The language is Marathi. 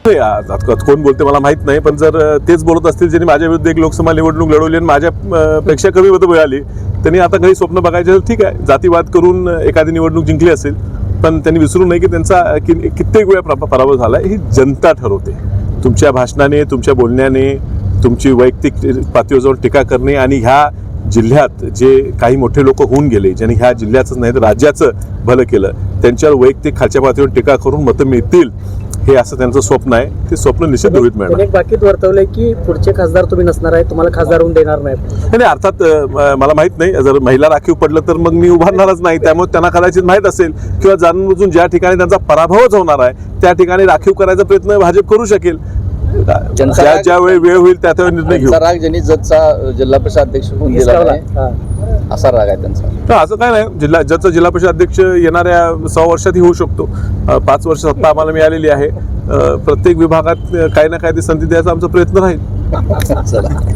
कोण बोलते मला माहित नाही, पण जर तेच बोलत असतील ज्यांनी माझ्या विरुद्ध एक लोकसभा निवडणूक लढवली आणि माझ्या पेक्षा कमी मतं मिळाली, त्यांनी आता काही स्वप्न बघायचे ठीक आहे, जातीवाद करून एखादी निवडणूक जिंकली असेल, पण त्यांनी विसरू नये की त्यांचा कित्येक वेळा पराभव झाला. ही जनता ठरवते. तुमच्या भाषणाने, तुमच्या बोलण्याने, तुमची वैयक्तिक पातळीवर जाऊन टीका करणे आणि ह्या जिल्ह्यात जे काही मोठे लोक होऊन गेले, ज्यांनी ह्या जिल्ह्याचं नाही तर राज्याचं भलं केलं, त्यांच्यावर वैयक्तिक खालच्या पातळीवर टीका करून मतं मिळतील हे असं त्यांचं स्वप्न आहे. ते स्वप्न निश्चित होईल मॅडम. एक बाकीत वर्तवलंय की पुढचे खासदार तुम्ही नसणार आहे, तुम्हाला खासदार होऊन देणार नाही. नाही, अर्थात मला माहित नाही, जर महिला राखीव पडलं तर मग मी उभारणारच नाही. त्यामुळे त्यांना कदाचित माहीत असेल किंवा जाणून बुजून ज्या ठिकाणी त्यांचा पराभवच होणार आहे त्या ठिकाणी राखीव करायचा प्रयत्न भाजप करू शकेल. ज्या वेळ होईल त्या निर्णय घेऊ. राग ज्यांनी जतचा जिल्हा परिषद अध्यक्ष होऊन गेला असा राग आहे त्यांचा. असं काय नाही, जतचा जिल्हा परिषद अध्यक्ष येणाऱ्या 6 वर्षातही होऊ शकतो. 5 वर्ष सत्ता आम्हाला मिळालेली आहे. प्रत्येक विभागात काही ना काही संधी द्यायचा आमचा प्रयत्न राहील.